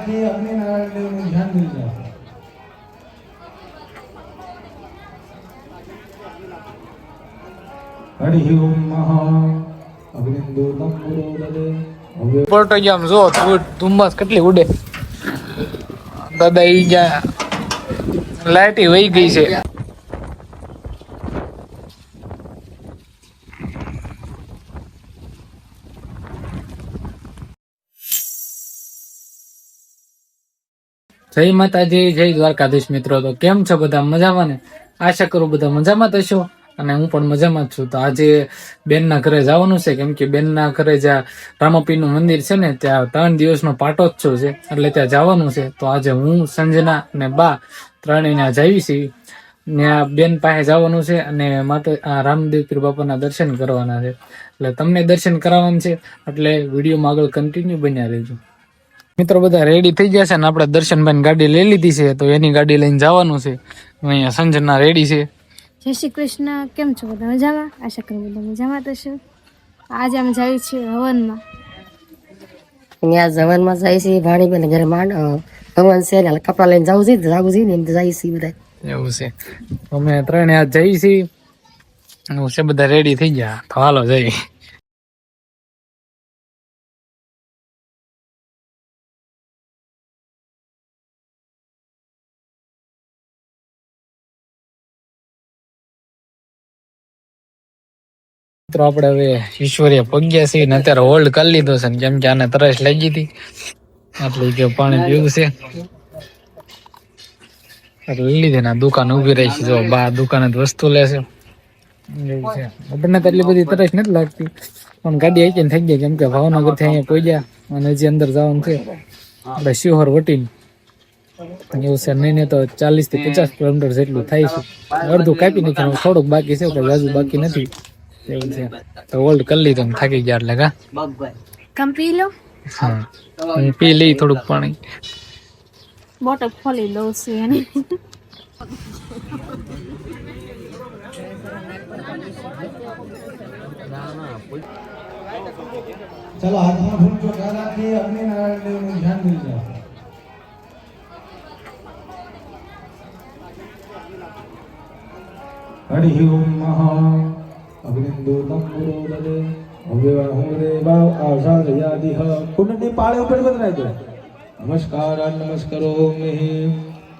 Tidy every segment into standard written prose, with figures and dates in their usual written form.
રાખી અગ્નિ નારાયણ દેવનું ધ્યાન દઈ જાઓ. હરિ ઓમ મહા અગ્નિંદો તંબુરોદરે પોર્ટો આમ જો ધુમ્મસ કેટલી ઉડે દાદા ઈ ગયા લાઈટ વહી ગઈ છે. જય માતાજી, જય દ્વારકાધીશ મિત્રો. તો કેમ છો બધા? મજામાં ને? આશા કરું બધા મજામાં થશો અને હું પણ મજામાં જ છું. તો આજે બેનના ઘરે જવાનું છે, કેમ કે બેનના ઘરે જ્યાં રામાપીરનું મંદિર છે ને ત્યાં 3 દિવસનો પાટોત્સવ છે, એટલે ત્યાં જવાનું છે. તો આજે હું, સંજના અને બા ત્રણેય ત્યાં જઈએ છીએ. ત્યાં બેન પાસે જવાનું છે અને માતા રામદેવ પીર બાપાના દર્શન કરવાના છે. એટલે તમને દર્શન કરાવવાનું છે, એટલે વિડીયોમાં આગળ કન્ટિન્યુ બન્યા રહેજો. મિત્રો બધા રેડી થઈ ગયા છે ને આપણે દર્શનભાઈ ગાડી લઈ લીધી છે, તો એની ગાડી લઈને જવાનું છે. અહીંયા સંજના રેડી છે. જય શ્રી કૃષ્ણ. કેમ છો બધા? મજામાં? આશા કરું બધા મજામાં થશે. આજે અમે જઈએ છીએ હવનમાં. ત્યાં હવનમાં જાય છે ભાણીબેન ઘરે માંડ હવન છે ને કપડા લઈને જવું છે ને એમ તો જાય છે બધા. એવું છે. અમે ત્રણે આજ જઈએ છીએ. એવું છે, બધા રેડી થઈ ગયા. તો હાલો જઈએ. મિત્રો આપણે હવે ઈશ્વરીય પગ્યા છીએ ને અત્યારે હોલ્ડ કરી લીધો છે, કેમ કે આને તરસ લાગી હતી એટલે કે પાણી પીવું છે એટલે લઈ લીધી ને દુકાન ઉભી રહી છે. જો બા દુકાને વસ્તુ લેશે. એવું છે. આપણને તો એટલી બધી તરસ નથી લાગતી, પણ ગાડી આવીને થઈ ગઈ, કેમ કે ભાવનગર થી અહીંયા કોઈ ગયા અને હજી અંદર જવાનું છે આપણે શિહોર વટીને. એવું છે. નહીં તો 40 થી 50 કિલોમીટર જેટલું થાય છે. અડધું કાપી નાખ્યું, થોડુંક બાકી છે, કે જાજુ બાકી નથી. એવું છે. તો હોલ્ડ કરી લીધો, થાકી ગયા એટલે કા કમ પી લો. હા, હું પી લઈ થોડુંક પાણી. બોટલ ખોલી દઉં છું એને. ચલો હાથમાં ફૂલ ચોખા રાખી અગ્નિ નારાયણ દેવનું ધ્યાન દઈ જાઓ. હરિ ઓમ મહા અગ્નિંદો તંબુરોદરે અવ્યવાહુરે ભાવ આશાદયાદિહ કુંડની પાળે ઉપર બદલાઈ દો. નમસ્કાર નમસ્કારો મે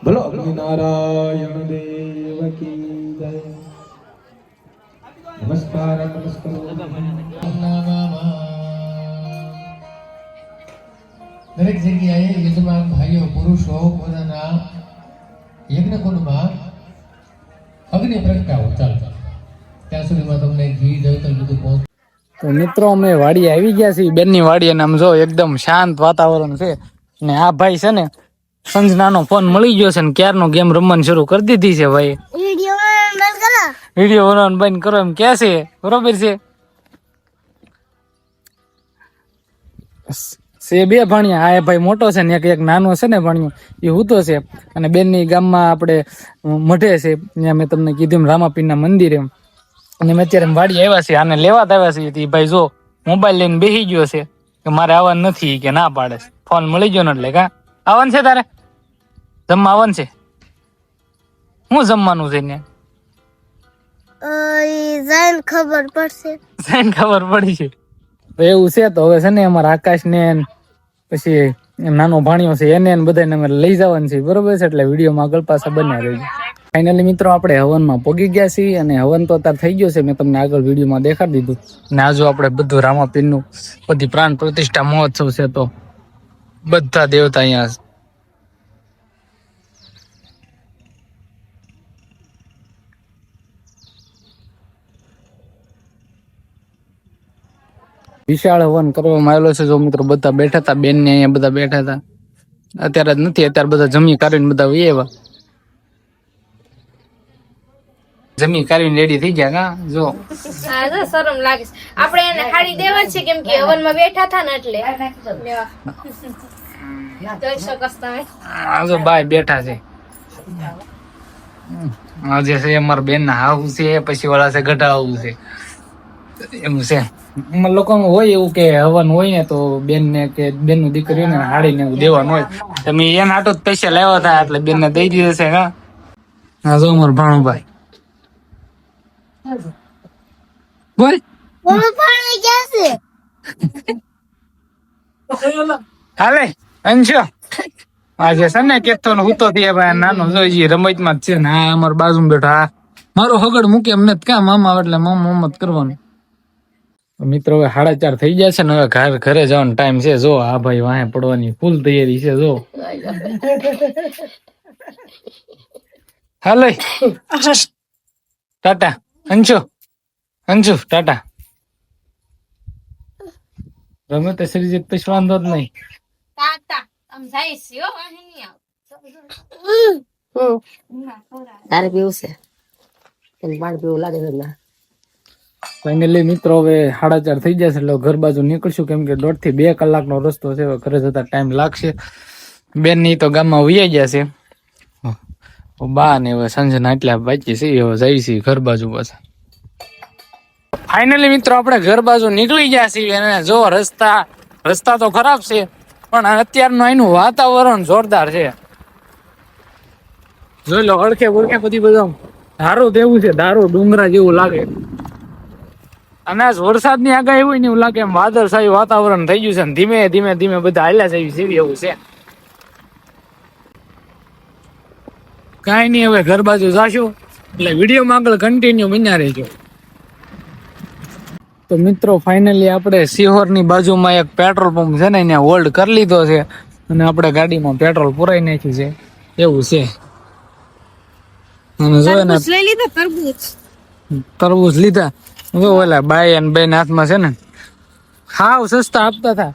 ભલો અગ્નિ નારાયણ દેવ કી જય. નમસ્કાર નમસ્કારો. દરેક જગ્યાએ યજમાન ભાઈઓ પુરુષો પોતાના યજ્ઞકુંડમાં અગ્નિ પ્રગટાવો ચાલતા. ત્યાં સુધીમાં તમને ઘી જવતર બધું પહોંચ. તો મિત્રો અમે વાડી આવી ગયા છીએ, બેનની વાડી, અને આમ જો એકદમ શાંત વાતાવરણ છે. ને આ ભાઈ છે ને સંજનાનો ફોન મળી ગયો છે ને ક્યારનો ગેમ રમવાનું શરૂ કરી દીધી છે. ભાઈ વિડીયો બનાવવાનું બંધ કરો એમ કે છે, બરોબર છે. બે ભાણિયા, આ ભાઈ મોટો છે ને એક નાનો છે ને ભાણિયો, એ હૂતો છે. અને બેનની ગામમાં આપણે મઢે છે, ત્યાં મેં તમને કીધું રામાપીરના મંદિર એમ. અને મેં અત્યારે વાડી આવ્યા છે, આને લેવા જ આવ્યા છે. ભાઈ જો મોબાઈલ લઈને બેસી ગયો છે કે મારે આવવાનું નથી, કે ના પાડે. ફોન મળી ગયો ને એટલે કા આવવાનું છે તારે જમવા આવવાનું છે. શું જમવાનું છે ને ખબર પડશે. ખબર પડી છે. તો એવું છે. તો હવે છે ને અમારા આકાશ ને પછી નાનો ભાણિયો છે એને બધાને અમે લઈ જવાનું છે, બરોબર છે. એટલે વિડીયોમાં આગળ પાછા બન્યા રહેજો. ફાઇનલી મિત્રો આપણે હવનમાં પોગી ગયા છીએ, અને હવન તો અત્યારે થઈ ગયો છે, મેં તમને આગળ વિડીયોમાં દેખાડી દીધું. અને આજુ આપણે બધું રામાપીરનું બધી પ્રાણ પ્રતિષ્ઠા મહોત્સવ છે, તો બધા દેવતા અહીંયા વિશાળ હવન કરવામાં આવેલો છે. જો મિત્રો બધા બેઠા હતા, બેન ને અહીંયા બધા બેઠા હતા. અત્યારે જ નથી, અત્યારે બધા જમી કાઢીને બધા વૈયા જમી કાઢીને રેડી થઈ ગયા. કા જો શરમ લાગે છે. આપણે એને હાડી દેવા છે, કેમ કે હવનમાં બેઠા હતા ને એટલે જોઈ શકો તમે. જો બાય બેઠા છે. આજે છે અમારા બેન ના હાવું છે, પછી ઓલા છે ગઢા હાવું છે. એમ છે અમારા લોકોમાં હોય એવું કે હવન હોય ને તો બેન ને કે બેન નું દીકરી ને હાડી ને એવું દેવાનું હોય. તમે એના આટો જ પૈસા લેવા હતા એટલે બેન ને દઈ દીધો છે. હા જો અમાર ભાણુભાઈ બોલ હાલે અંશો આજે છે ને કેતો ને હુતો થી ભાઈ નાનો જોઈ રમત માં જ છે ને આ અમાર બાજુ બેઠા આ મારો હગડ મૂકે એમને ક્યાં મામા એટલે મામા મમત કરવાનું. મિત્રો હવે 4:30 થઈ ગયા છે ને હવે ઘરે જવાનો ટાઈમ છે. જો આ ભાઈ વાહે પડવાની ફૂલ તૈયારી છે. જો હાલે ટાટા અંશુ ટાટા રમે તો શ્રીજીત પછી વાંધો જ નહીં. તારે પીવું છે પાણી પીવું લાગે છે ના. ફાઇનલી મિત્રો હવે 4:30 થઈ જશે એટલે ઘર બાજુ નીકળશું કેમ કે 1.5 થી 2 કલાકનો રસ્તો છે. ઘરે જતા ટાઈમ લાગશે. બેન ની તો ગામમાં વૈયા ગયા છે. બા ને હવે સંજના એટલા બાકી છે હવે જાય છે ઘર બાજુ પાછા. ફાઇનલી મિત્રો આપણે ઘર બાજુ નીકળી ગયા છીએ અને જો રસ્તા તો ખરાબ છે પણ અત્યારનું એનું વાતાવરણ જોરદાર છે. જોઈ લો અડખે ઓળખે બધી બધું ધારો દેવું છે. ધારો ડુંગરા જેવું લાગે અને વરસાદની આગાહી હોય ને એવું લાગે એમ વાદળછાયું વાતાવરણ થઈ ગયું છે ને ધીમે ધીમે ધીમે બધા હાલ્યા છે એવું છે. કાંઈ નહીં હવે ઘર બાજુ જાશું એટલે વિડીયોમાં આગળ કન્ટિન્યુ બન્યા રહેજો. તો મિત્રો ફાઇનલી આપણે સિહોરની બાજુમાં એક પેટ્રોલ પંપ છે ને એને હોલ્ડ કરી લીધો છે અને આપણે ગાડીમાં પેટ્રોલ પુરાઈ નાખ્યું છે એવું છે. અને જો ને તરબૂચ લીધા જો ઓલા બાઈ અને બેન હાથમાં છે ને હાવ સસ્તા આપતા હતા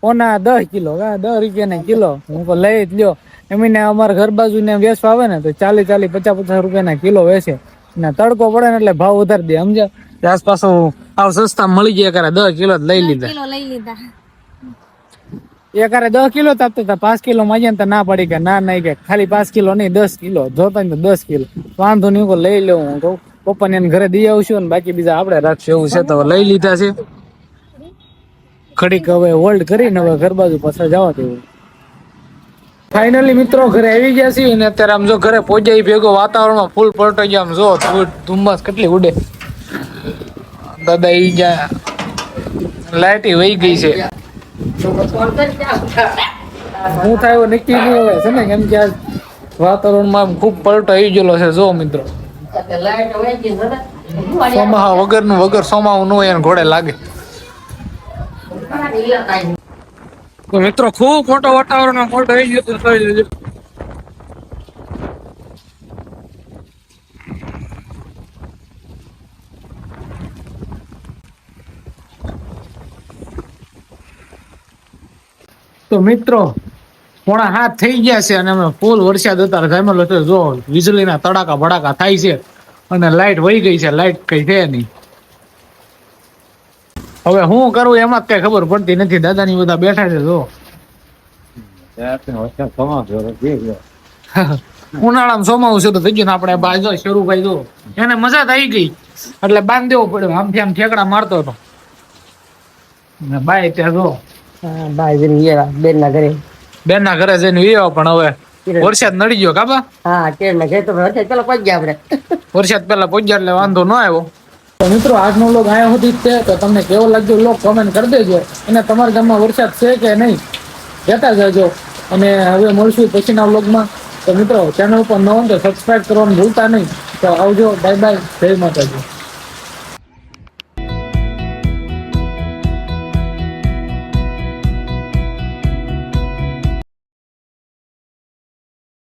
ઓના 10 કિલો 10 રૂપિયા કિલો. હું તો લઈ જ લ્યો એમને અમારા ઘર બાજુ ને વેચવા આવે ને તો 40-50 રૂપિયાના કિલો વેચે ને તડકો પડે ને એટલે ભાવ વધારી દે સમજ્યા. આસપાસ આવ સસ્તા મળી ગયા કરે 10 કિલો જ લઈ લીધા. એકારે 10 કિલો જ આપતા હતા 5 કિલો માં તો ના પડી કે ના નહીં કે ખાલી 5 કિલો નહીં 10 કિલો જોતા ને 10 કિલો વાંધો નહીં લઈ લઉં. હું કહું પપ્પાને એને ઘરે દઈ આવશું અને બાકી બીજા આપણે રાખશું એવું છે. તો લઈ લીધા છે ઘડીક હવે હોલ્ડ કરીને હવે ઘર બાજુ પાછા જવા દેવું. ફાઇનલી મિત્રો ઘરે આવી ગયા છીએ અને અત્યારે આમ જો ઘરે પહોંચાઈ ભેગો વાતાવરણમાં ફૂલ પલટાઈ ગયા. આમ જો ધુમ્મસ કેટલી ઉડે. દાદા આવી ગયા લાઈટ વહી ગઈ છે. હું થાય નક્કી નહીં હવે છે ને કેમ કે આ વાતાવરણમાં ખૂબ પલટો આવી ગયેલો છે. જો મિત્રો સોમાહા વગર સોમાહું ન હોય એને ઘોડે લાગે. તો મિત્રો ખૂબ મોટો વાતાવરણ મોટો આવી ગયો તો જોઈ લેજો. તો મિત્રો 6:30 થઈ ગયા છે અને અમે ફૂલ વરસાદ હતા જામેલો છે. જો વીજળીના તડાકા ભડાકા થાય છે અને લાઈટ વહી ગઈ છે. લાઈટ કઈ છે નહીં. હવે હું કરું એમાં કઈ ખબર પડતી નથી. દાદાની બધા બેઠા છે. જો ઉનાળામાં સોમાવું છે તો થઈ ગયું ને આપણે બાજુ શરૂ ભાઈ જો એને મજા થઈ ગઈ એટલે બાંધ દેવો પડ્યો. આમથી આમ ઠેકડા મારતો હતો બાય ત્યાં જો બેન ના ઘરે જઈને વિયો પણ હવે વરસાદ નડી ગયો કાબા. વરસાદ પેલા પહોંચ્યા એટલે વાંધો ન આવ્યો. તો મિત્રો આજનો વ્લોગ આયો સુધી જ છે. તો તમને કેવો લાગ્યો વ્લોગ કમેન્ટ કરી દેજો અને તમારા ગામમાં વરસાદ છે કે નહીં કહેતા જજો. અને હવે મળશું પછીના વ્લોગમાં. તો મિત્રો ચેનલ પર ન હોય તો સબસ્ક્રાઇબ કરવાનું ભૂલતા નહીં. તો આવજો બાય બાય જય માતાજી.